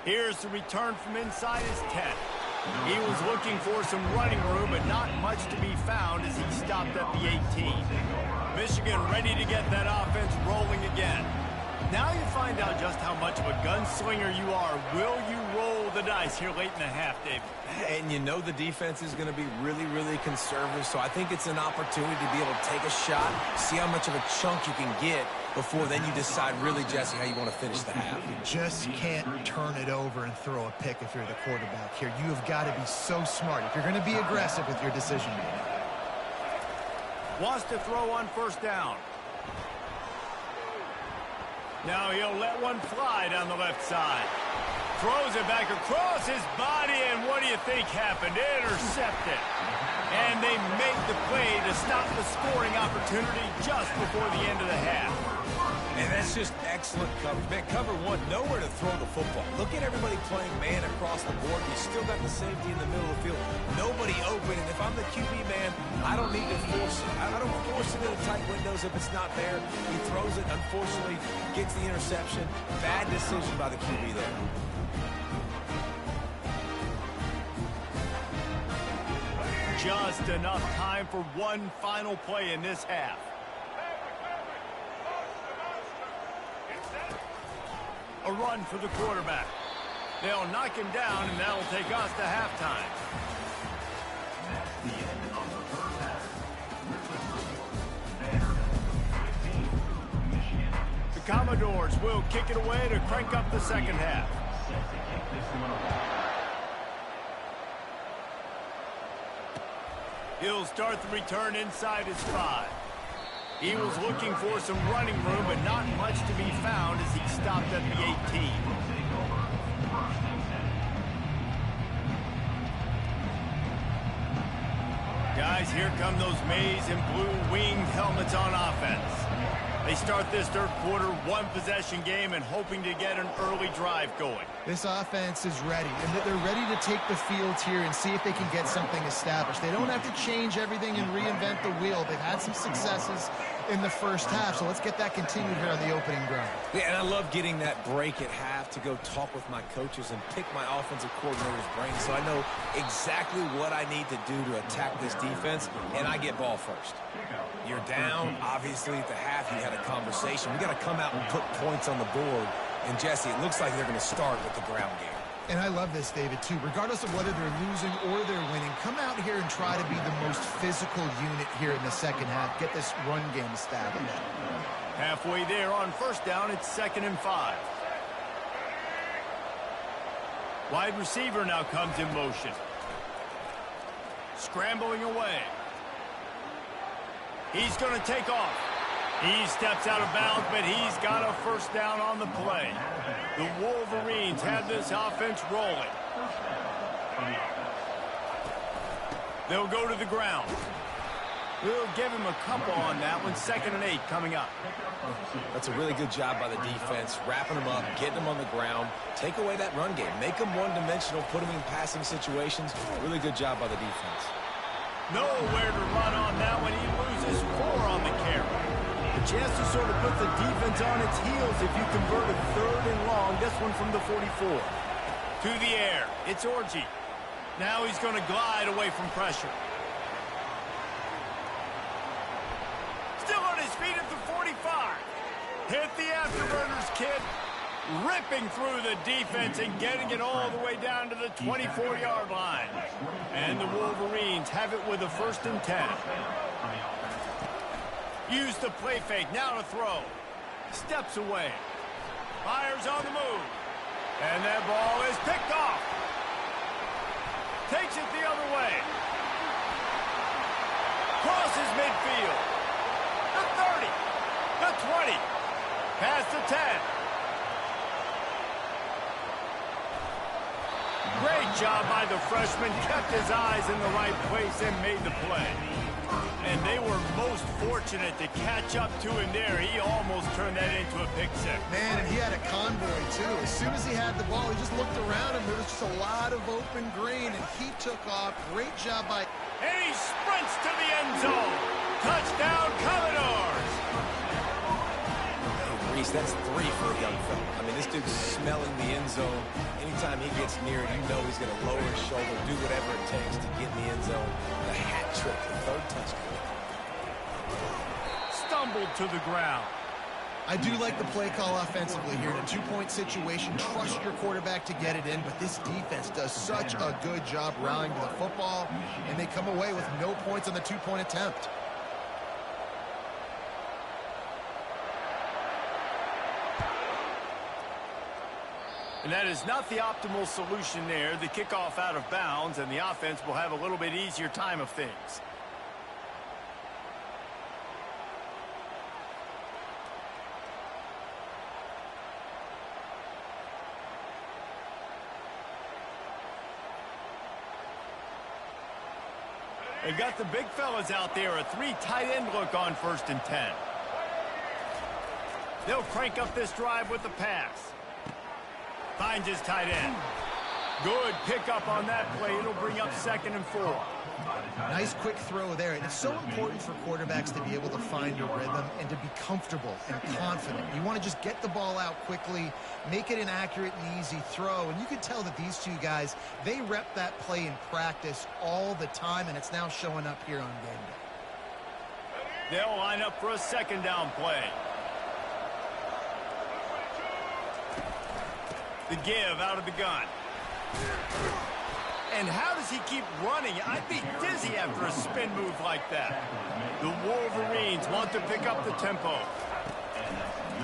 Here's the return from inside his 10. He was looking for some running room, but not much to be found as he stopped at the 18. Michigan ready to get that offense rolling again. Now you find out just how much of a gunslinger you are. Will you roll the dice here late in the half, Dave? And you know the defense is going to be really, really conservative, so I think it's an opportunity to be able to take a shot, see how much of a chunk you can get before then you decide really, Jesse, how you want to finish the half. You just can't turn it over and throw a pick if you're the quarterback here. You have got to be so smart if you're going to be aggressive with your decision making. Wants to throw on first down. Now he'll let one fly down the left side. Throws it back across his body, and what do you think happened? Intercepted. And they make the play to stop the scoring opportunity just before the end of the half. And that's just excellent coverage. Man, cover one, nowhere to throw the football. Look at everybody playing man across the board. You still got the safety in the middle of the field. Nobody open, and if I'm the QB man, I don't need to force it. I don't force it into tight windows if it's not there. He throws it, unfortunately, gets the interception. Bad decision by the QB there. Just enough time for one final play in this half. A run for the quarterback. They'll knock him down, and that'll take us to halftime. The Commodores will kick it away to crank up the second half. He'll start the return inside his 5. He was looking for some running room, but not much to be found as he stopped at the 18. Guys, here come those maize and blue winged helmets on offense. They start this third quarter one-possession game and hoping to get an early drive going. This offense is ready, and they're ready to take the field here and see if they can get something established. They don't have to change everything and reinvent the wheel. They've had some successes in the first half, so let's get that continued here on the opening drive. Yeah, and I love getting that break at half to go talk with my coaches and pick my offensive coordinator's brain so I know exactly what I need to do to attack this defense, and I get ball first. You're down, obviously, at the half. You had a conversation. We got to come out and put points on the board. And, Jesse, it looks like they're going to start with the ground game. And I love this, David, too. Regardless of whether they're losing or they're winning, come out here and try to be the most physical unit here in the second half. Get this run game established. Halfway there on first down, it's 2nd and 5. Wide receiver now comes in motion. Scrambling away. He's going to take off. He steps out of bounds, but he's got a first down on the play. The Wolverines have this offense rolling. They'll go to the ground. We'll give him a couple on that one. 2nd and 8 coming up. That's a really good job by the defense, wrapping them up, getting them on the ground. Take away that run game. Make them one-dimensional, put them in passing situations. Really good job by the defense. Nowhere to run on that one. He loses 4 on the carry. A chance to sort of put the defense on its heels if you convert a 3rd and long. This one from the 44. To the air. It's Orji. Now he's going to glide away from pressure. Still on his feet at the 45. Hit the afterburners, kid. Ripping through the defense and getting it all the way down to the 24-yard line. And the Wolverines have it with a 1st and 10. Use the play fake, now to throw. Steps away. Fires on the move. And that ball is picked off. Takes it the other way. Crosses midfield. The 30. The 20. Past the 10. Great job by the freshman. Kept his eyes in the right place and made the play. And they were most fortunate to catch up to him there. He almost turned that into a pick six. Man, and he had a convoy, too. As soon as he had the ball, he just looked around and there was just a lot of open green, and he took off. Great job by... And he sprints to the end zone. Touchdown, Commodores! Reese, that's 3 for a young fella. I mean, this dude's smelling the end zone. Anytime he gets near it, you know he's going to lower his shoulder, do whatever it takes to get in the end zone. The hat trick, the 3rd touchdown. Stumbled to the ground. I do like the play call offensively here. In a 2-point situation, trust your quarterback to get it in, but this defense does such a good job rallying to the football, and they come away with no points on the 2-point attempt. And that is not the optimal solution there. The kickoff out of bounds, and the offense will have a little bit easier time of things. They got the big fellas out there, a 3 tight end look on 1st and 10. They'll crank up this drive with the pass. Finds his tight end. Good pickup on that play. It'll bring up 2nd and 4. Nice quick throw there. And it's so important for quarterbacks to be able to find a rhythm and to be comfortable and confident. You want to just get the ball out quickly, make it an accurate and easy throw. And you can tell that these two guys, they rep that play in practice all the time, and it's now showing up here on game day. They'll line up for a 2nd down play. The give out of the gun. And how does he keep running? I'd be dizzy after a spin move like that. The Wolverines want to pick up the tempo.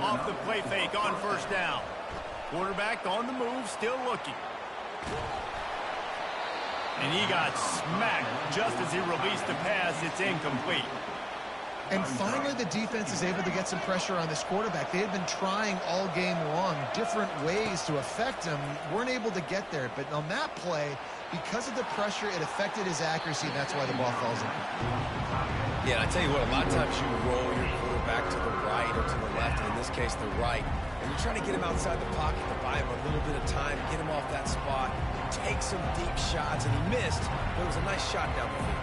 Off the play fake on 1st down. Quarterback on the move, still looking. And he got smacked just as he released the pass. It's incomplete. And finally, the defense is able to get some pressure on this quarterback. They had been trying all game long different ways to affect him. Weren't able to get there. But on that play, because of the pressure, it affected his accuracy, and that's why the ball falls in. Yeah, and I tell you what, a lot of times you roll your quarterback to the right or to the left, and in this case, the right. And you're trying to get him outside the pocket to buy him a little bit of time, get him off that spot, take some deep shots, and he missed, but it was a nice shot down the field.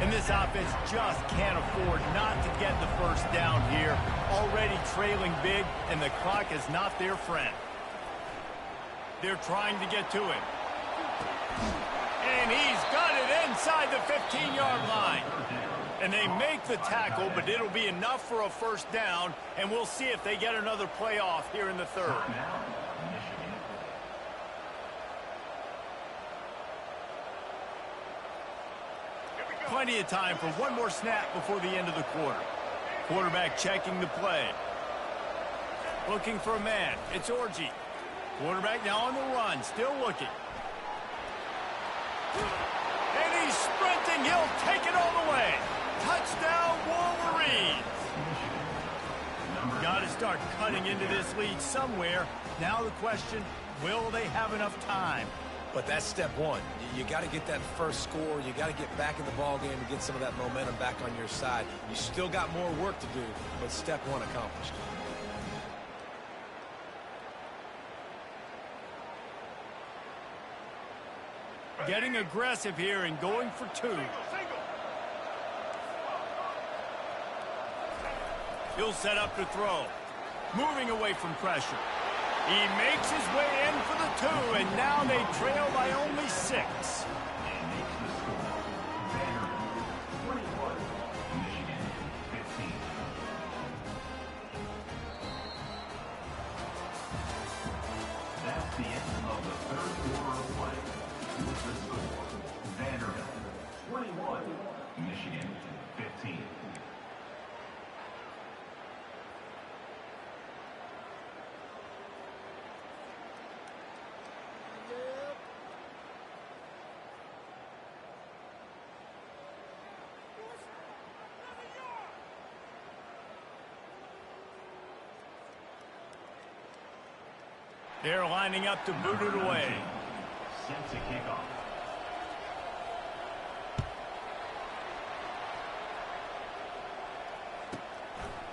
And this offense just can't afford not to get the 1st down here. Already trailing big, and the clock is not their friend. They're trying to get to him. And he's got it inside the 15-yard line. And they make the tackle, but it'll be enough for a 1st down, and we'll see if they get another play off here in the 3rd. Plenty of time for one more snap before the end of the quarter. Quarterback checking the play. Looking for a man. It's Orji. Quarterback now on the run. Still looking. And he's sprinting. He'll take it all the way. Touchdown, Wolverines. Got to start cutting into this lead somewhere. Now the question, will they have enough time? But that's step one. You got to get that first score. You got to get back in the ball game and get some of that momentum back on your side. You still got more work to do, but step one accomplished. Getting aggressive here and going for 2. He'll set up to throw. Moving away from pressure. He makes his way in for the 2, and now they trail by only 6. That's the end of the 3rd quarter of play. With the score, Vanderbilt 21, Michigan 15. They're lining up to boot it away. Set to kick off.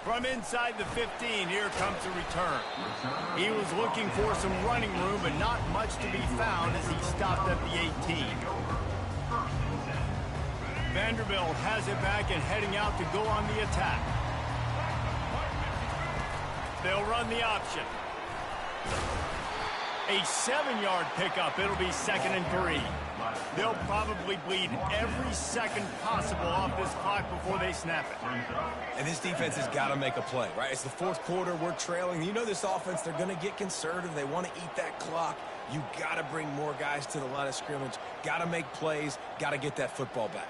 From inside the 15, here comes the return. He was looking for some running room, but not much to be found as he stopped at the 18. Vanderbilt has it back and heading out to go on the attack. They'll run the option. A 7-yard pickup. It'll be 2nd and 3. They'll probably bleed every second possible off this clock before they snap it. And this defense has got to make a play, right? It's the 4th quarter. We're trailing. You know this offense, they're going to get conservative. They want to eat that clock. You got to bring more guys to the line of scrimmage. Got to make plays. Got to get that football back.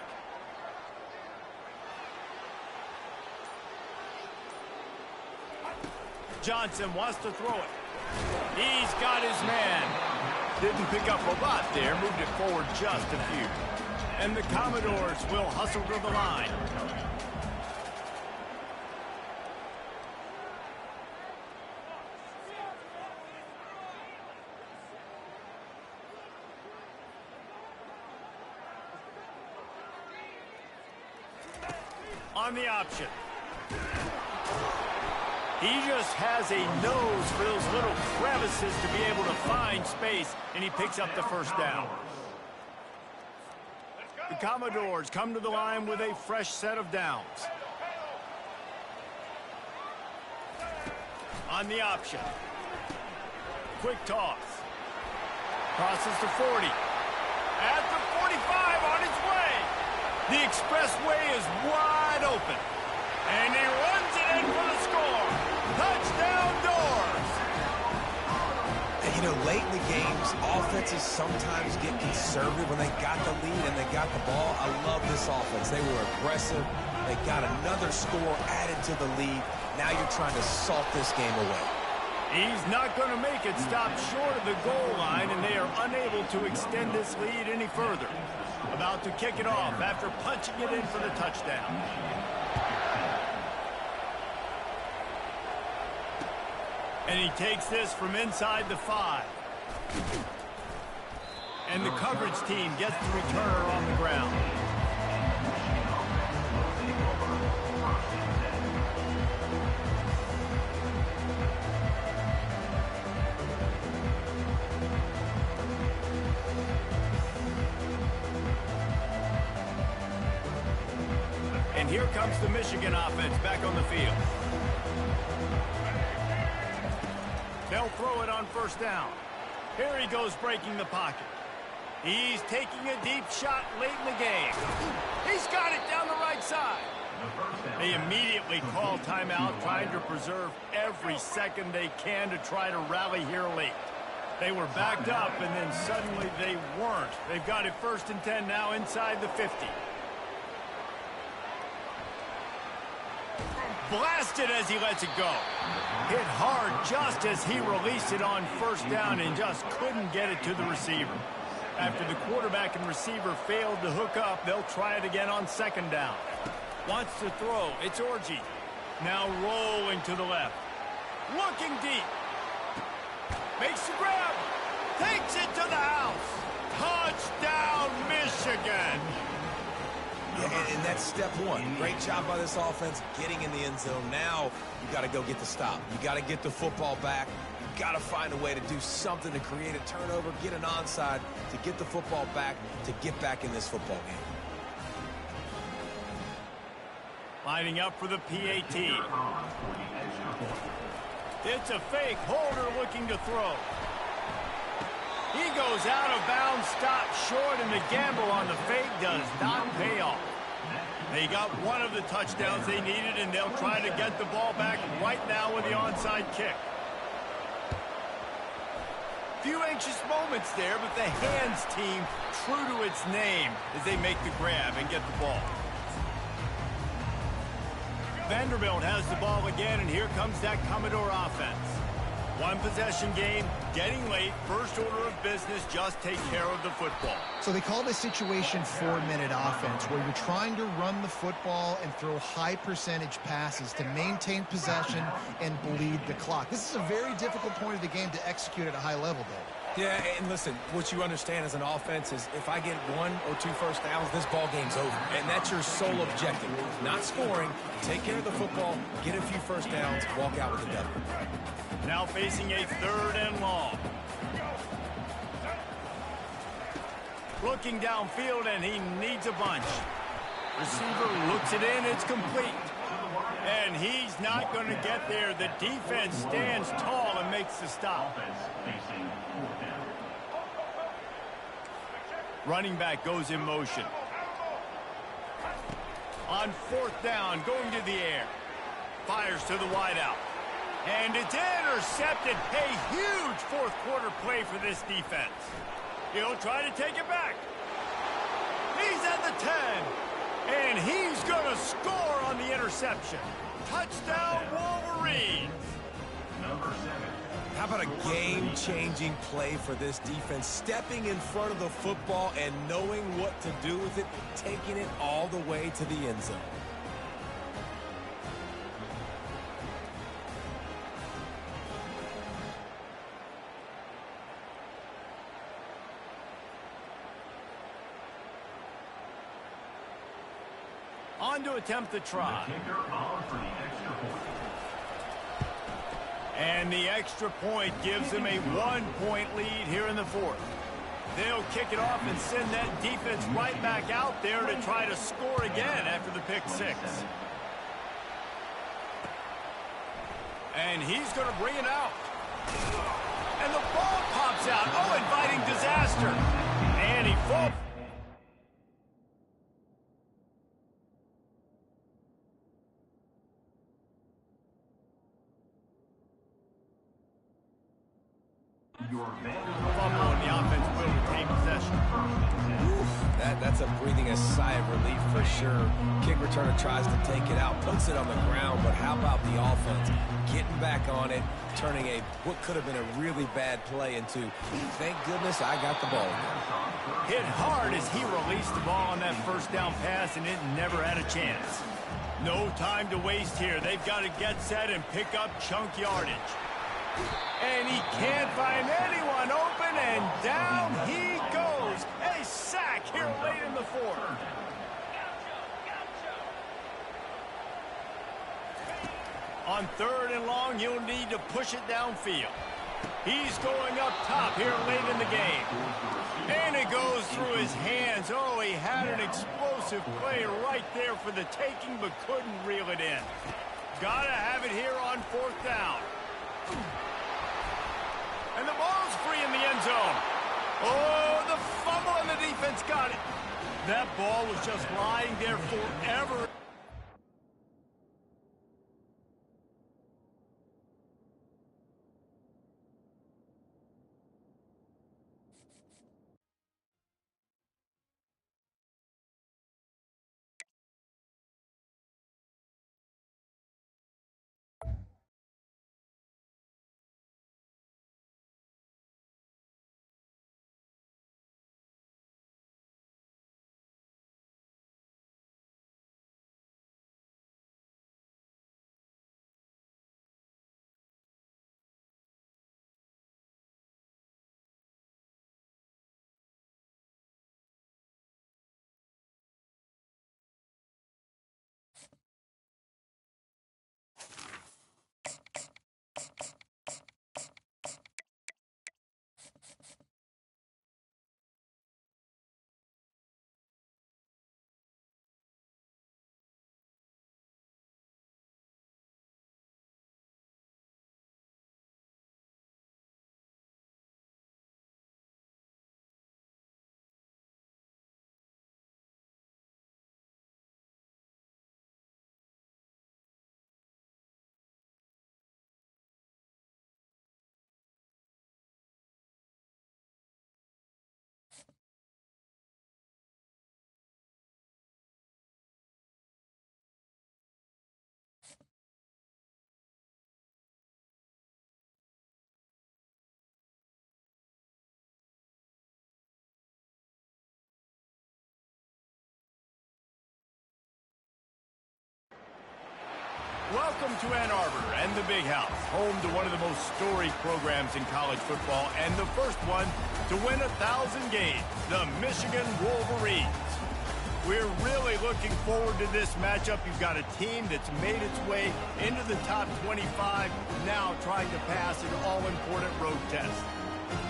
Johnson wants to throw it. He's got his man. Didn't pick up a lot there, moved it forward just a few. And the Commodores will hustle to the line. On the option. He just has a nose for those little crevices to be able to find space, and he picks up the first down. The Commodores come to the line with a fresh set of downs. On the option. Quick toss. Crosses to 40. At the 45 on his way. The expressway is wide open. And he runs it in for the score. Touchdown Doors. And you know, late in the games, offenses sometimes get conservative when they got the lead and they got the ball. I love this offense. They were aggressive. They got another score added to the lead. Now you're trying to salt this game away. He's not going to make it stop short of the goal line, and they are unable to extend this lead any further. About to kick it off after punching it in for the touchdown. And he takes this from inside the 5. And the coverage team gets the returner on the ground. And here comes the Michigan offense back on the field. They'll throw it on first down. Here he goes breaking the pocket. He's taking a deep shot late in the game. He's got it down the right side. They immediately call timeout, trying to preserve every second they can to try to rally here late. They were backed up, and then suddenly they weren't. They've got it 1st and 10 now inside the 50. Blasted as he lets it go. Hit hard just as he released it on first down and just couldn't get it to the receiver. After the quarterback and receiver failed to hook up, they'll try it again on 2nd down. Wants to throw. It's Orji. Now rolling to the left. Looking deep. Makes the grab. Takes it to the house. Touchdown, Michigan. Yeah, and that's step 1. Great job by this offense getting in the end zone. Now you got to go get the stop. You got to get the football back. You got to find a way to do something to create a turnover, get an onside, to get the football back, to get back in this football game. Lining up for the PAT. It's a fake. Holder looking to throw. He goes out of bounds, stopped short, and the gamble on the fake does not pay off. They got one of the touchdowns they needed, and they'll try to get the ball back right now with the onside kick. Few anxious moments there, but the hands team true to its name as they make the grab and get the ball. Vanderbilt has the ball again, and here comes that Commodore offense. One possession game, getting late, first order of business, just take care of the football. So they call this situation 4-minute offense, where you're trying to run the football and throw high percentage passes to maintain possession and bleed the clock. This is a very difficult point of the game to execute at a high level, though. Yeah, and listen, what you understand as an offense is if I get 1 or 2 first downs, this ball game's over. And that's your sole objective. Not scoring, take care of the football, get a few first downs, walk out with the W. Now facing a 3rd and long. Looking downfield, and he needs a bunch. Receiver looks it in, it's complete. And he's not going to get there. The defense stands tall and makes the stop. Running back goes in motion. On 4th down, going to the air. Fires to the wideout. And it's intercepted. A huge fourth quarter play for this defense. He'll try to take it back. He's at the 10. And he's going to score on the interception. Touchdown, Wolverines. Number 7. How about a game-changing play for this defense? Stepping in front of the football and knowing what to do with it, taking it all the way to the end zone. On to attempt the try. Kicker on for the extra point. And the extra point gives them a 1-point lead here in the 4th. They'll kick it off and send that defense right back out there to try to score again after the pick 6. And he's going to bring it out. And the ball pops out. Oh, inviting disaster. And he falls. Fumble, and the offense will retain possession. That's a breathing a sigh of relief for sure. Kick returner tries to take it out, puts it on the ground, but how about the offense? Getting back on it, turning what could have been a really bad play into, thank goodness I got the ball. Hit hard as he released the ball on that first down pass, and it never had a chance. No time to waste here. They've got to get set and pick up chunk yardage. And he can't find anyone open, and down he goes. A sack here late in the 4th. On 3rd and long, he'll need to push it downfield. He's going up top here late in the game. And it goes through his hands. Oh, he had an explosive play right there for the taking, but couldn't reel it in. Gotta have it here on 4th down. And the ball's free in the end zone. Oh, the fumble, and the defense got it. That ball was just lying there forever. Welcome to Ann Arbor and the Big House, home to one of the most storied programs in college football and the first one to win 1,000 games, the Michigan Wolverines. We're really looking forward to this matchup. You've got a team that's made its way into the top 25, now trying to pass an all-important road test.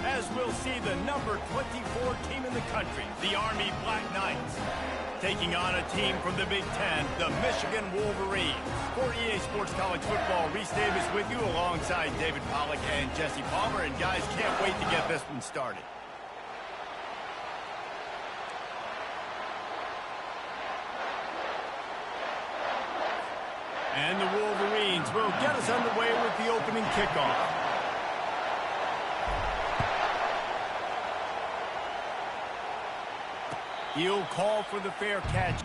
As we'll see the number 24 team in the country, the Army Black Knights, taking on a team from the Big Ten, the Michigan Wolverines. For EA Sports College Football, Reese Davis with you alongside David Pollack and Jesse Palmer. And guys, can't wait to get this one started. And the Wolverines will get us underway with the opening kickoff. He'll call for the fair catch.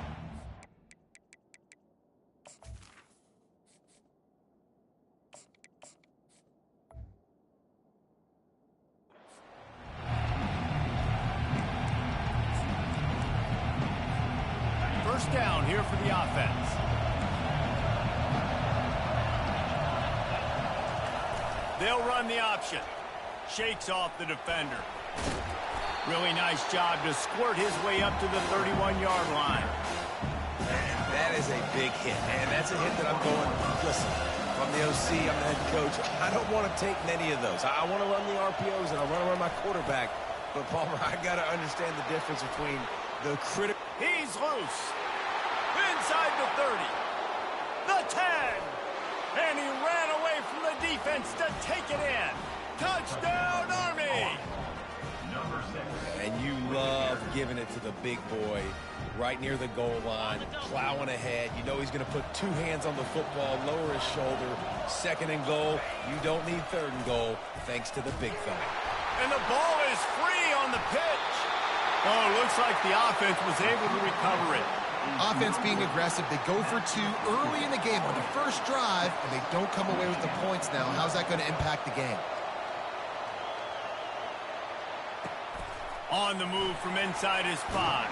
First down here for the offense. They'll run the option. Shakes off the defender. Really nice job to squirt his way up to the 31-yard line. That is a big hit, man. That's a hit that I'm going, listen, if I'm the OC, I'm the head coach, I don't want to take many of those. I want to run the RPOs, and I want to run my quarterback. But, Palmer, I got to understand the difference between the critical... He's loose. Inside the 30. The 10. And he ran away from the defense to take it in. Touchdown, Army! And you love giving it to the big boy right near the goal line, plowing ahead. You know he's going to put two hands on the football, lower his shoulder. Second and goal. You don't need third and goal, thanks to the big fella. And the ball is free on the pitch. Oh, it looks like the offense was able to recover it. Offense being aggressive. They go for two early in the game on the first drive, and they don't come away with the points now. How's that going to impact the game? On the move from inside his 5.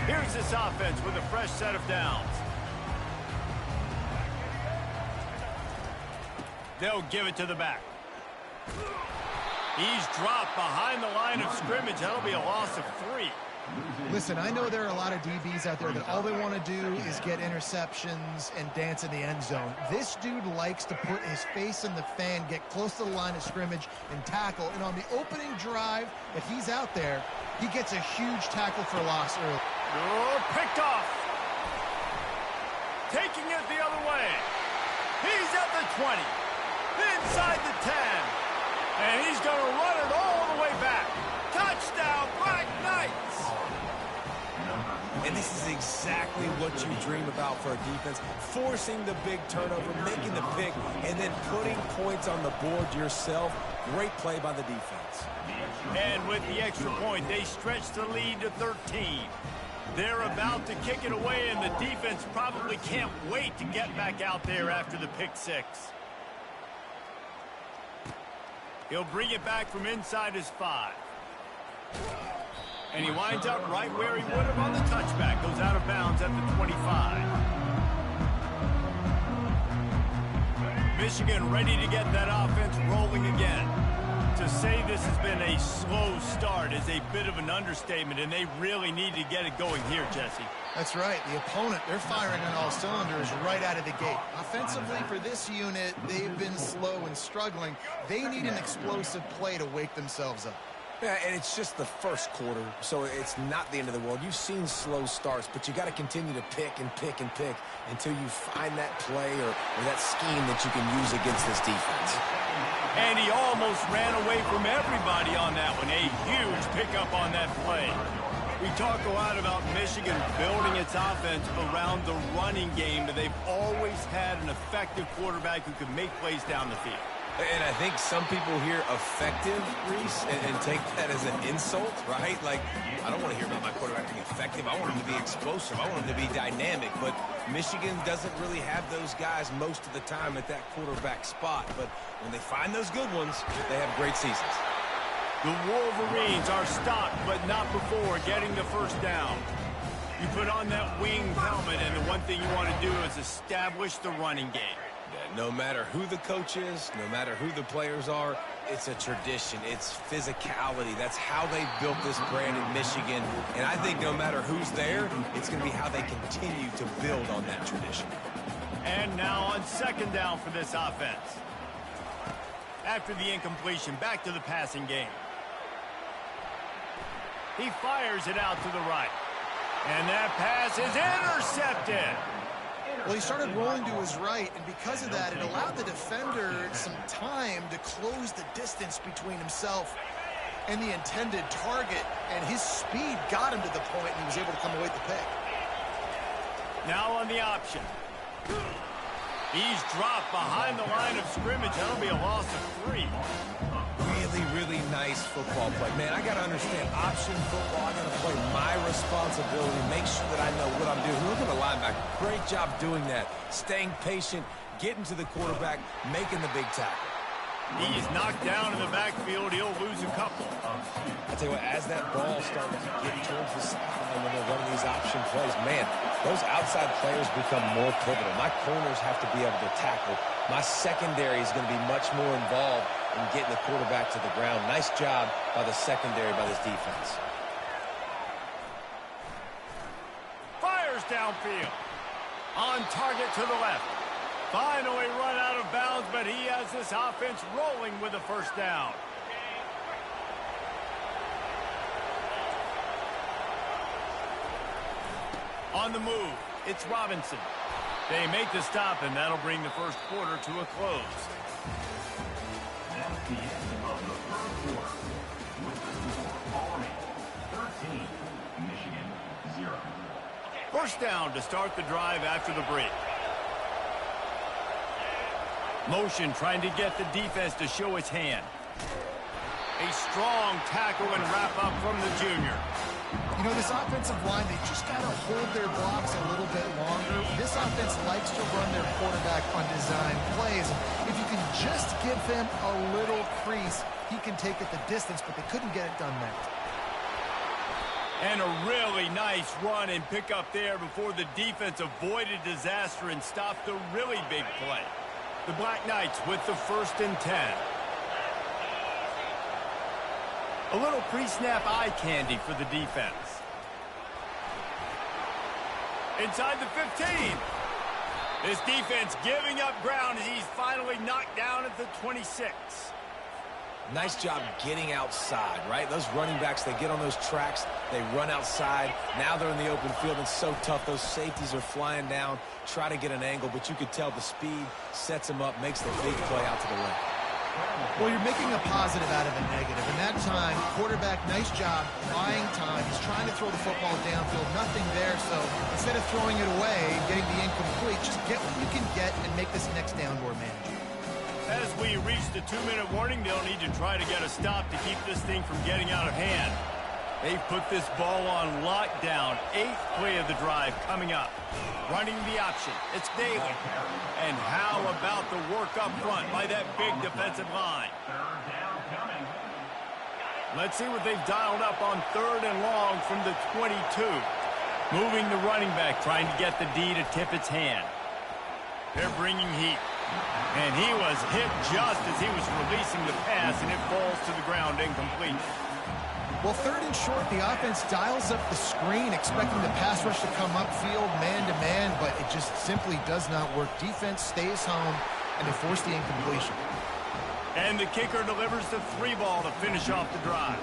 Here's this offense with a fresh set of downs. They'll give it to the back. He's dropped behind the line of scrimmage. That'll be a loss of 3. Listen, I know there are a lot of DBs out there that all they want to do is get interceptions and dance in the end zone. This dude likes to put his face in the fan, get close to the line of scrimmage, and tackle. And on the opening drive, if he's out there, he gets a huge tackle for loss early. Oh, picked off. Taking it the other way. He's at the 20. Inside the 10. And he's going to run it all the way back. Touchdown, Black Knights! And this is exactly what you dream about for a defense. Forcing the big turnover, making the pick, and then putting points on the board yourself. Great play by the defense. And with the extra point, they stretch the lead to 13. They're about to kick it away, and the defense probably can't wait to get back out there after the pick 6. He'll bring it back from inside his 5. And he winds up right where he would have on the touchback. Goes out of bounds at the 25. Michigan ready to get that offense rolling again. To say this has been a slow start is a bit of an understatement, and they really need to get it going here, Jesse. That's right. The opponent, they're firing on all cylinders right out of the gate. Offensively, for this unit, they've been slow and struggling. They need an explosive play to wake themselves up. Yeah, and it's just the first quarter, so it's not the end of the world. You've seen slow starts, but you got to continue to pick and pick and pick until you find that play or that scheme that you can use against this defense. And he almost ran away from everybody on that one. A huge pickup on that play. We talk a lot about Michigan building its offense around the running game, but they've always had an effective quarterback who can make plays down the field. And I think some people hear effective, Reese, and take that as an insult, right? Like, I don't want to hear about my quarterback being effective. I want him to be explosive. I want him to be dynamic. But Michigan doesn't really have those guys most of the time at that quarterback spot. But when they find those good ones, they have great seasons. The Wolverines are stopped, but not before getting the first down. You put on that winged helmet, and the one thing you want to do is establish the running game. No matter who the coach is, no matter who the players are, it's a tradition. It's physicality. That's how they built this brand in Michigan. And I think no matter who's there, it's going to be how they continue to build on that tradition. And now on second down for this offense. after the incompletion. Back to the passing game. He fires it out to the right. And that pass is intercepted. Well, he started rolling to his right, and because of that, it allowed the defender some time to close the distance between himself and the intended target, and his speed got him to the point, and he was able to come away with the pick. Now on the option. He's dropped behind the line of scrimmage. That'll be a loss of 3. Really, really nice football play. Man, I got to understand option football. I got to play my responsibility, make sure that I know what I'm doing. Look at the linebacker. Great job doing that. Staying patient, getting to the quarterback, making the big tackle. He's knocked down in the backfield. He'll lose a couple. I tell you what, as that ball starts to get towards the sideline when they're running these option plays, man, those outside players become more pivotal. My corners have to be able to tackle. My secondary is going to be much more involved in getting the quarterback to the ground. Nice job by the secondary, by this defense. Fires downfield. On target to the left. Finally run out of bounds, but he has this offense rolling with a first down. On the move, it's Robinson. They make the stop, and that'll bring the first quarter to a close. That's the end of the first quarter. With the score, Army 13, Michigan 0. First down to start the drive after the break. Motion trying to get the defense to show its hand. A strong tackle and wrap up from the junior. You know, this offensive line, they just got to hold their blocks a little bit longer. This offense likes to run their quarterback on design plays. If you can just give him a little crease, he can take it the distance, but they couldn't get it done there. And a really nice run and pick up there before the defense avoided disaster and stopped the really big play. The Black Knights with the 1st and 10. A little pre-snap eye candy for the defense. Inside the 15. This defense giving up ground as he's finally knocked down at the 26. Nice job getting outside, right? Those running backs, they get on those tracks, they run outside. Now they're in the open field. It's so tough. Those safeties are flying down, try to get an angle, but you could tell the speed sets them up, makes the big play out to the left. Well, you're making a positive out of a negative. And that time, quarterback, nice job, buying time. He's trying to throw the football downfield. Nothing there, so instead of throwing it away, getting the incomplete, just get what you can get and make this next down more manageable. As we reach the 2-minute warning, they'll need to try to get a stop to keep this thing from getting out of hand. They've put this ball on lockdown. 8th play of the drive coming up. Running the option. It's Daly. And how about the work up front by that big defensive line? Third down coming. Let's see what they've dialed up on 3rd and long from the 22. Moving the running back, trying to get the D to tip its hand. They're bringing heat. And he was hit just as he was releasing the pass, and it falls to the ground incomplete. Well, 3rd and short, the offense dials up the screen, expecting the pass rush to come upfield man-to-man, but it just simply does not work. Defense stays home, and they force the incompletion. And the kicker delivers the 3 ball to finish off the drive.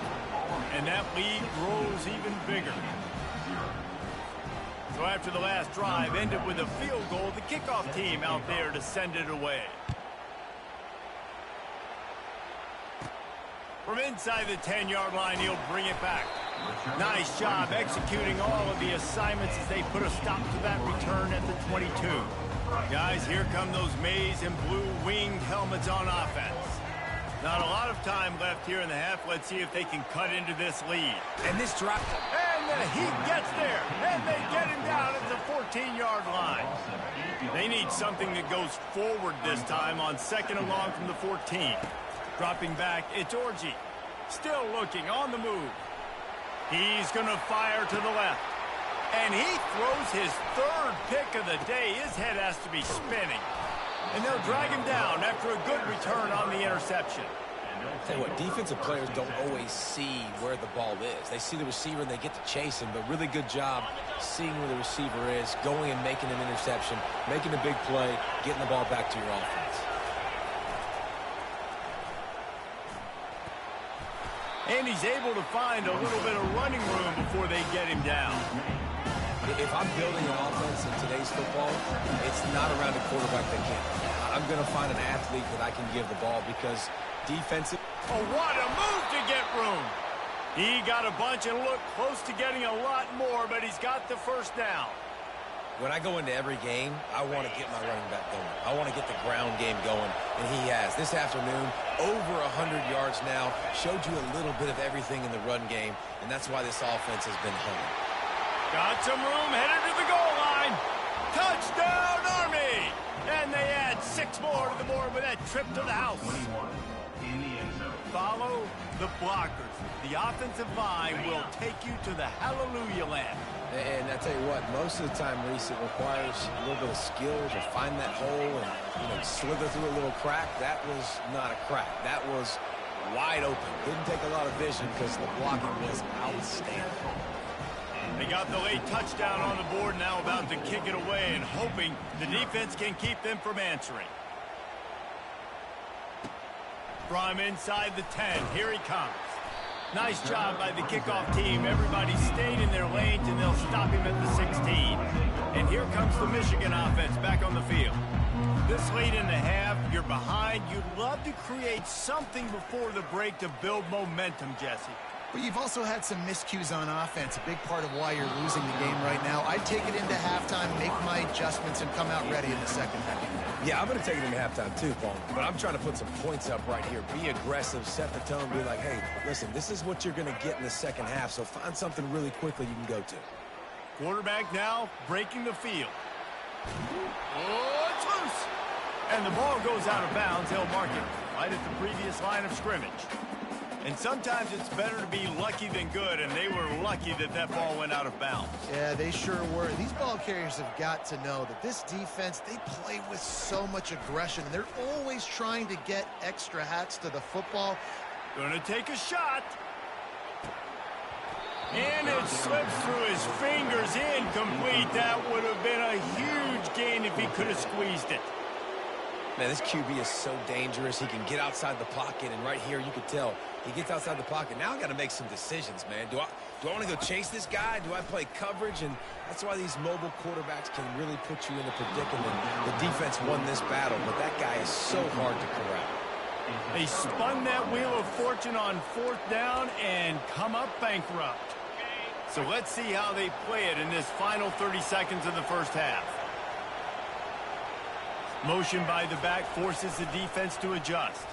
And that lead grows even bigger. So after the last drive ended with a field goal, the kickoff team out there to send it away. From inside the 10-yard line, he'll bring it back. Nice job executing all of the assignments as they put a stop to that return at the 22. Guys, here come those maize and blue winged helmets on offense. Not a lot of time left here in the half. Let's see if they can cut into this lead. And this drop. And the heat gets there. And they get him down at the 14-yard line. They need something that goes forward this time on 2nd and long from the 14. Dropping back, it's Orji. Still looking on the move. He's going to fire to the left. And he throws his 3rd pick of the day. His head has to be spinning. And they'll drag him down after a good return on the interception. Tell you what, defensive players don't always see where the ball is. They see the receiver and they get to chase him, but really good job seeing where the receiver is, going and making an interception, making a big play, getting the ball back to your offense. And he's able to find a little bit of running room before they get him down. If I'm building an offense in today's football, it's not around a quarterback that can't. I'm going to find an athlete that I can give the ball because defensive... Oh, what a move to get room. He got a bunch and looked close to getting a lot more, but he's got the first down. When I go into every game, I want to get my running back going. I want to get the ground game going, and he has. This afternoon, over 100 yards now, showed you a little bit of everything in the run game, and that's why this offense has been hung. Got some room, headed to the goal line. Touchdown, Army! And they add 6 more to the board with that trip to the house. In the end zone. Follow the blockers. The offensive line will take you to the hallelujah land. And I tell you what, most of the time, Reese, it requires a little bit of skill to find that hole and, slither through a little crack. That was not a crack. That was wide open. Didn't take a lot of vision because the blocking was outstanding. They got the late touchdown on the board, now about to kick it away and hoping the defense can keep them from answering. From inside the 10, here he comes. Nice job by the kickoff team. Everybody stayed in their lanes, and they'll stop him at the 16. And here comes the Michigan offense back on the field. This late in the half, you're behind. You'd love to create something before the break to build momentum, Jesse. But you've also had some miscues on offense, a big part of why you're losing the game right now. I'd take it into halftime, make my adjustments, and come out ready in the second half. Yeah, I'm going to take it into halftime too, Paul. But I'm trying to put some points up right here. Be aggressive, set the tone, be like, hey, listen, this is what you're going to get in the second half, so find something really quickly you can go to. Quarterback now breaking the field. Oh, it's loose. And the ball goes out of bounds. They'll mark it right at the previous line of scrimmage. And sometimes it's better to be lucky than good, and they were lucky that that ball went out of bounds. Yeah, they sure were. These ball carriers have got to know that this defense, they play with so much aggression, and they're always trying to get extra hats to the football. Gonna take a shot. And it slips through his fingers, incomplete. That would have been a huge gain if he could have squeezed it. Man, this QB is so dangerous. He can get outside the pocket, and right here you can tell he gets outside the pocket. Now I got to make some decisions, man. Do I want to go chase this guy? Do I play coverage? And that's why these mobile quarterbacks can really put you in a predicament. The defense won this battle, but that guy is so hard to corral. They spun that wheel of fortune on 4th down and come up bankrupt. So let's see how they play it in this final 30 seconds of the first half. Motion by the back forces the defense to adjust.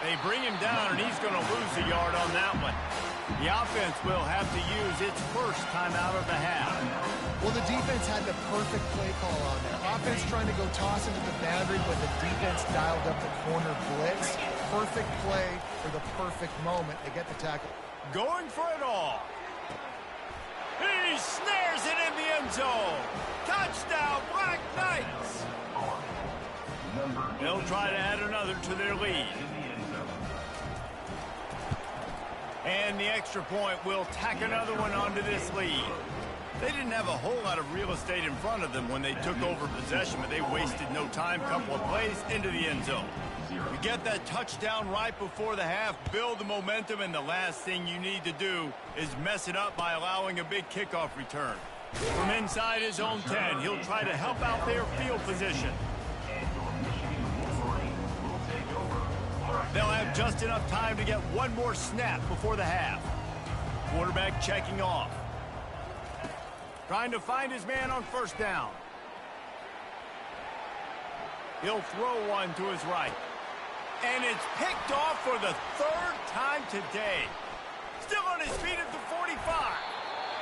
They bring him down, and he's going to lose a yard on that one. The offense will have to use its first timeout of the half. Well, the defense had the perfect play call on there. Offense trying to go toss into the boundary, but the defense dialed up the corner blitz. Perfect play for the perfect moment. They get the tackle. Going for it all. He snares it in the end zone. Touchdown, Black Knights. They'll try to add another to their lead. And the extra point will tack another one onto this lead. They didn't have a whole lot of real estate in front of them when they took over possession, but they wasted no time. Couple of plays into the end zone. You get that touchdown right before the half, build the momentum, and the last thing you need to do is mess it up by allowing a big kickoff return. From inside his own 10, he'll try to help out their field position. They'll have just enough time to get one more snap before the half. Quarterback checking off. Trying to find his man on 1st down. He'll throw one to his right. And it's picked off for the 3rd time today. Still on his feet at the 45.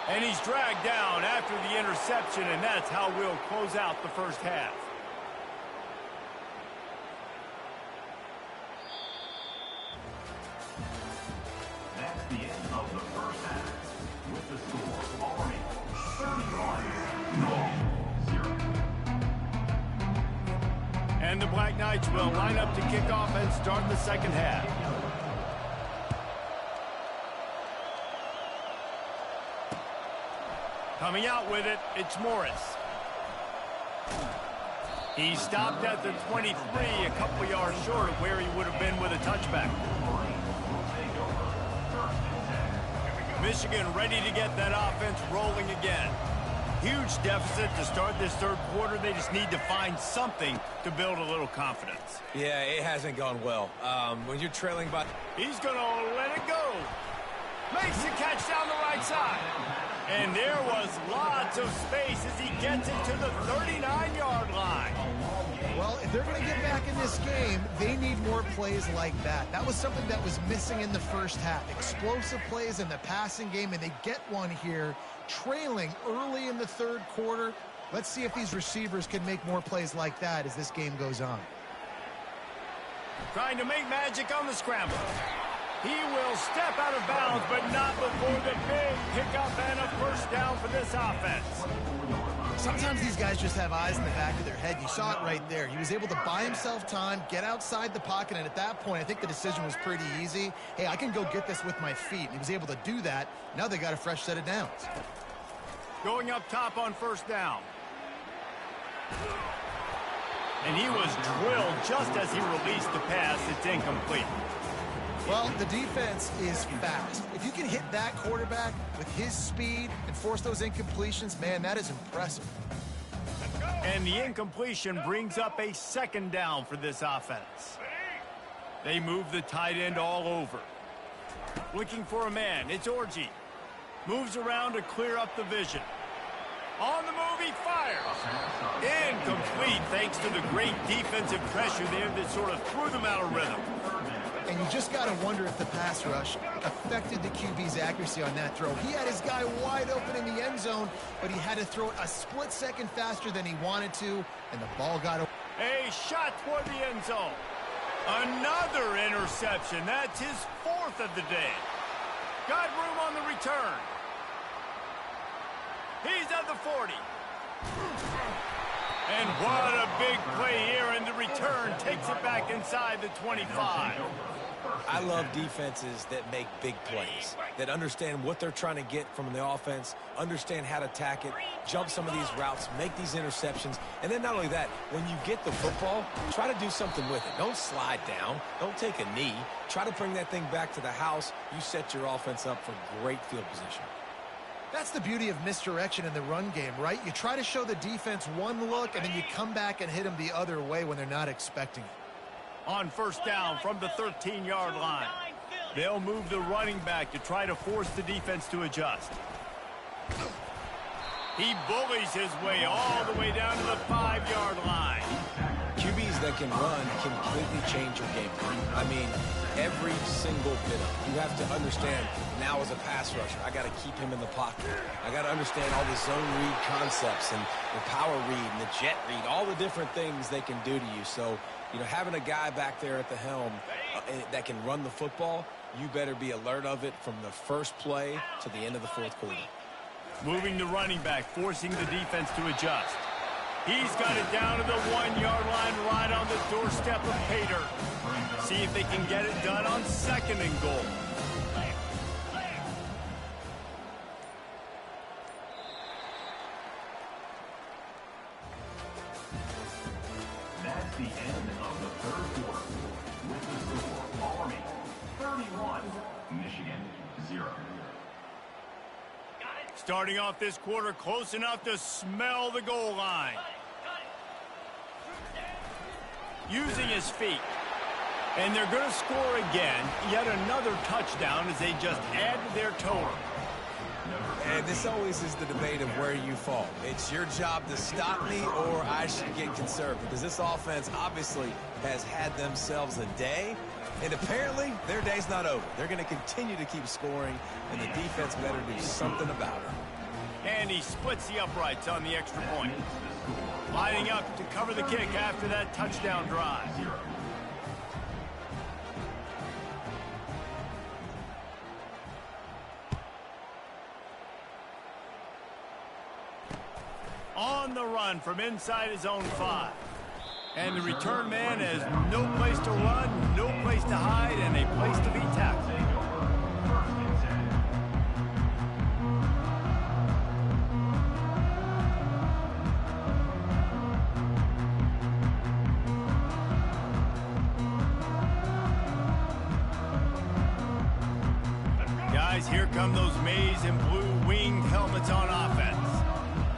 And he's dragged down after the interception, and that's how we'll close out the first half. That's the end of the first half. With the score, Army 31-0. And the Black Knights will line up to kick off and start the second half. Coming out with it, it's Morris. He stopped at the 23, a couple yards short of where he would have been with a touchback. Michigan ready to get that offense rolling again. Huge deficit to start this third quarter. They just need to find something to build a little confidence. Yeah, it hasn't gone well. When you're trailing by... He's going to let it go. Makes the catch down the right side. And there was lots of space as he gets it to the 39-yard line. Well, if they're going to get back in this game, they need more plays like that. That was something that was missing in the first half. Explosive plays in the passing game, and they get one here, trailing early in the third quarter. Let's see if these receivers can make more plays like that as this game goes on. Trying to make magic on the scramble. He will step out of bounds, but not before the big pickup and a first down for this offense. Sometimes these guys just have eyes in the back of their head. You saw it right there. He was able to buy himself time, get outside the pocket, and at that point, I think the decision was pretty easy. Hey, I can go get this with my feet. And he was able to do that. Now they got a fresh set of downs. Going up top on first down. And he was drilled just as he released the pass. It's incomplete. Well, the defense is fast. If you can hit that quarterback with his speed and force those incompletions, man, that is impressive. And the incompletion brings up a second down for this offense. They move the tight end all over. Looking for a man. It's Orji. Moves around to clear up the vision. On the move, he fires. Incomplete thanks to the great defensive pressure there that sort of threw them out of rhythm. And you just got to wonder if the pass rush affected the QB's accuracy on that throw. He had his guy wide open in the end zone, but he had to throw it a split second faster than he wanted to, and the ball got away. A shot toward the end zone. Another interception. That's his fourth of the day. Got room on the return. He's at the 40. And what a big play here, and the return takes it back inside the 25. I love defenses that make big plays, that understand what they're trying to get from the offense, understand how to attack it, jump some of these routes, make these interceptions, and then not only that, when you get the football, try to do something with it. Don't slide down. Don't take a knee. Try to bring that thing back to the house. You set your offense up for great field position. That's the beauty of misdirection in the run game, right? You try to show the defense one look, and then you come back and hit them the other way when they're not expecting it. On first down from the 13-yard line. They'll move the running back to try to force the defense to adjust. He bullies his way all the way down to the 5-yard line. QBs that can run completely change your game. I mean, every single bit of it. You have to understand, now as a pass rusher, I got to keep him in the pocket. I got to understand all the zone read concepts and the power read and the jet read, all the different things they can do to you. So, you know, having a guy back there at the helm that can run the football, you better be alert of it from the first play to the end of the fourth quarter. Moving the running back, forcing the defense to adjust. He's got it down to the 1-yard line, right on the doorstep of Pater. See if they can get it done on second and goal. That's the end of the third quarter. With the score, Army 31, Michigan 0. Starting off this quarter close enough to smell the goal line. Using his feet. And they're going to score again. Yet another touchdown as they just add to their total. And this always is the debate of where you fall. It's your job to stop me or I should get conservative. Because this offense obviously has had themselves a day. And apparently, their day's not over. They're going to continue to keep scoring, and the defense better do something about it. And he splits the uprights on the extra point. Lining up to cover the kick after that touchdown drive. On the run from inside his own 5. And the return man has no place to run, no place to hide, and a place to be tackled. as here come those maize and blue winged helmets on offense.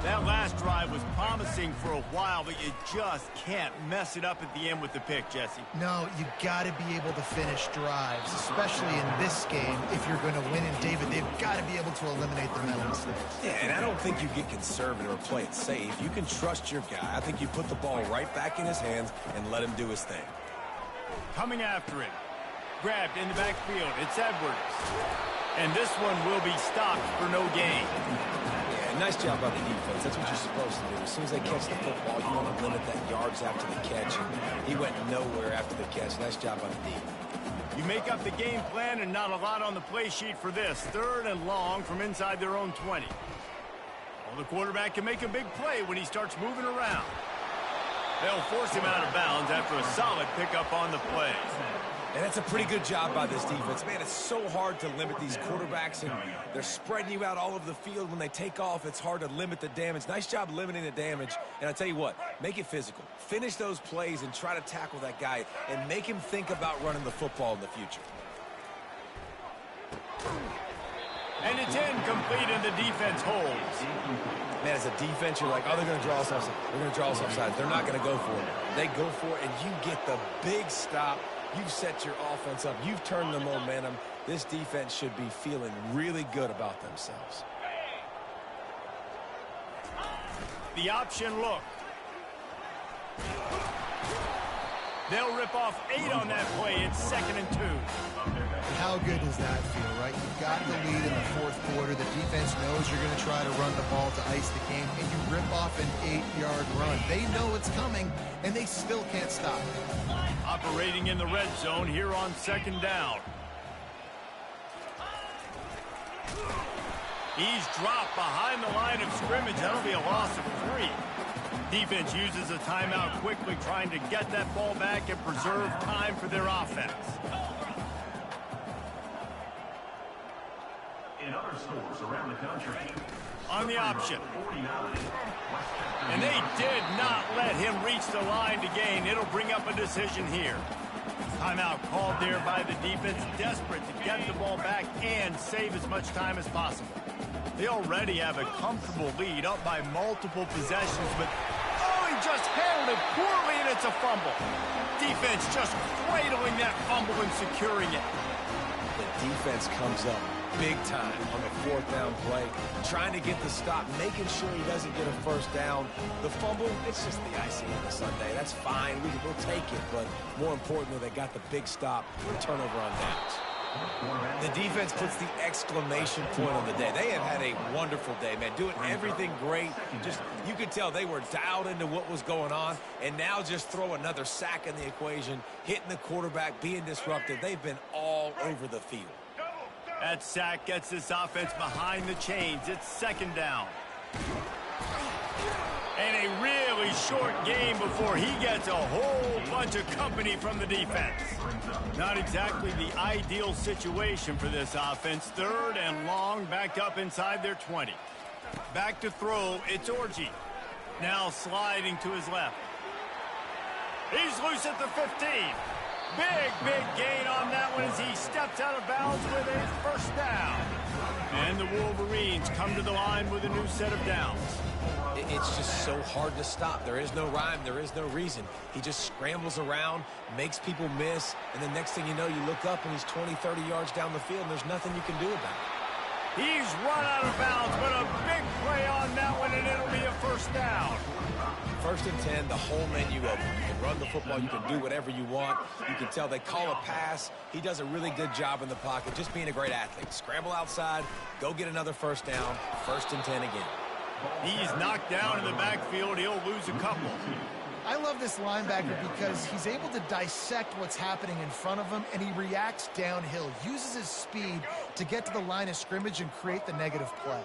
That last drive was promising for a while, but you just can't mess it up at the end with the pick, Jesse. No, you got to be able to finish drives, especially in this game. If you're going to win, and David, they've got to be able to eliminate the mental mistakes. Yeah, and I don't think you get conservative or play it safe. You can trust your guy. I think you put the ball right back in his hands and let him do his thing. Coming after him. Grabbed in the backfield. It's Edwards. And this one will be stopped for no gain. Yeah, nice job by the defense. That's what you're supposed to do. As soon as they catch the football, you want to limit that yards after the catch. And he went nowhere after the catch. Nice job by the D. You make up the game plan and not a lot on the play sheet for this. 3rd and long from inside their own 20. Well, the quarterback can make a big play when he starts moving around. They'll force him out of bounds after a solid pickup on the play. And that's a pretty good job by this defense. Man, it's so hard to limit these quarterbacks, and they're spreading you out all over the field. When they take off, it's hard to limit the damage. Nice job limiting the damage. And I tell you what, make it physical. Finish those plays and try to tackle that guy and make him think about running the football in the future. And it's incomplete, and the defense holds. Man, as a defense, you're like, oh, they're going to draw us offside. They're going to draw us offside. They're not going to go for it. They go for it, and you get the big stop. You've set your offense up. You've turned the momentum. This defense should be feeling really good about themselves. The option look. They'll rip off 8 on that play. It's 2nd and 2. How good does that feel, right? You've got the lead in the 4th quarter. The defense knows you're going to try to run the ball to ice the game, and you rip off an 8-yard run. They know it's coming, and they still can't stop it. Operating in the red zone here on 2nd down. He's dropped behind the line of scrimmage. That'll be a loss of 3. Defense uses a timeout quickly, trying to get that ball back and preserve time for their offense. In other stores around the country, on the option. And they did not let him reach the line to gain. It'll bring up a decision here. Timeout called there by the defense, desperate to get the ball back and save as much time as possible. They already have a comfortable lead, up by multiple possessions, but oh, he just handled it poorly, and it's a fumble. Defense just cradling that fumble and securing it. The defense comes up big time on the 4th down play, trying to get the stop, making sure he doesn't get a 1st down. The fumble, it's just the icing on the sundae. That's fine. We'll take it, but more importantly, they got the big stop, the turnover on downs. The defense puts the exclamation point on the day. They have had a wonderful day, man, doing everything great. Just, you could tell they were dialed into what was going on, and now just throw another sack in the equation, hitting the quarterback, being disruptive. They've been all over the field. That sack gets this offense behind the chains. It's 2nd down. And a really short game before he gets a whole bunch of company from the defense. Not exactly the ideal situation for this offense. 3rd and long, backed up inside their 20. Back to throw, it's Orji. Now sliding to his left. He's loose at the 15. Big gain on that one as he steps out of bounds with a 1st down. And the Wolverines come to the line with a new set of downs. It's just so hard to stop. There is no rhyme. There is no reason. He just scrambles around, makes people miss, and the next thing you know, you look up and he's 20, 30 yards down the field, and there's nothing you can do about it. He's run out of bounds, but a big play on that one, and it'll be a 1st down. 1st and 10, the whole menu open. You can run the football. You can do whatever you want. You can tell they call a pass. He does a really good job in the pocket, just being a great athlete. Scramble outside, go get another 1st down, 1st and 10 again. He's knocked down in the backfield. He'll lose a couple. I love this linebacker because he's able to dissect what's happening in front of him, and he reacts downhill, uses his speed to get to the line of scrimmage and create the negative play.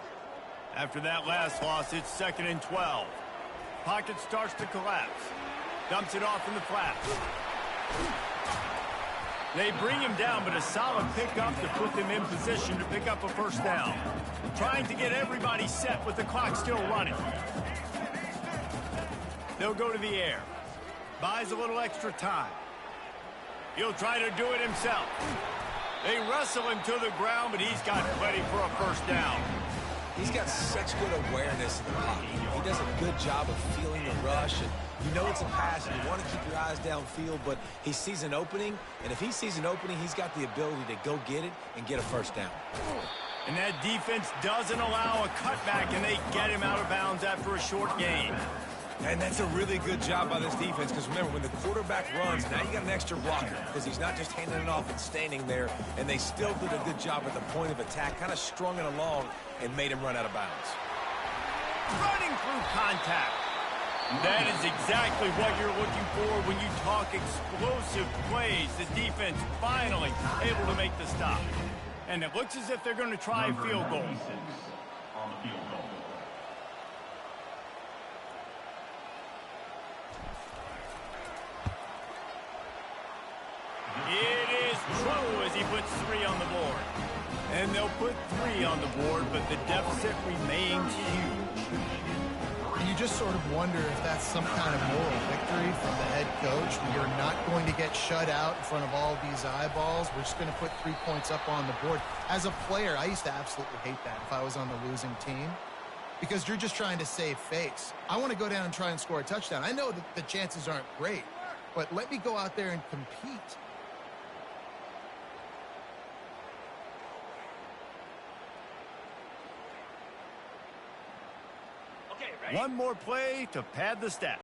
After that last loss, it's 2nd and 12. Pocket starts to collapse. Dumps it off in the flat. They bring him down, but a solid pickup to put them in position to pick up a 1st down. Trying to get everybody set with the clock still running. They'll go to the air. Buys a little extra time. He'll try to do it himself. They wrestle him to the ground, but he's got plenty for a first down. He's got such good awareness in the pocket. He does a good job of feeling the rush, and you know it's a pass, and you want to keep your eyes downfield, but he sees an opening, and if he sees an opening, he's got the ability to go get it and get a first down. And that defense doesn't allow a cutback, and they get him out of bounds after a short gain. And that's a really good job by this defense, because remember, when the quarterback runs, now you got an extra blocker, because he's not just handing it off and standing there, and they still did a good job at the point of attack, kind of strung it along and made him run out of bounds. Running through contact. That is exactly what you're looking for when you talk explosive plays. The defense finally able to make the stop. And it looks as if they're going to try a field goal. On the field goal. It is true as he puts 3 on the board. And they'll put 3 on the board, but the deficit remains huge. You just sort of wonder if that's some kind of moral victory from the head coach. We are not going to get shut out in front of all these eyeballs. We're just going to put 3 points up on the board. As a player, I used to absolutely hate that if I was on the losing team, because you're just trying to save face. I want to go down and try and score a touchdown. I know that the chances aren't great, but let me go out there and compete. One more play to pad the stats.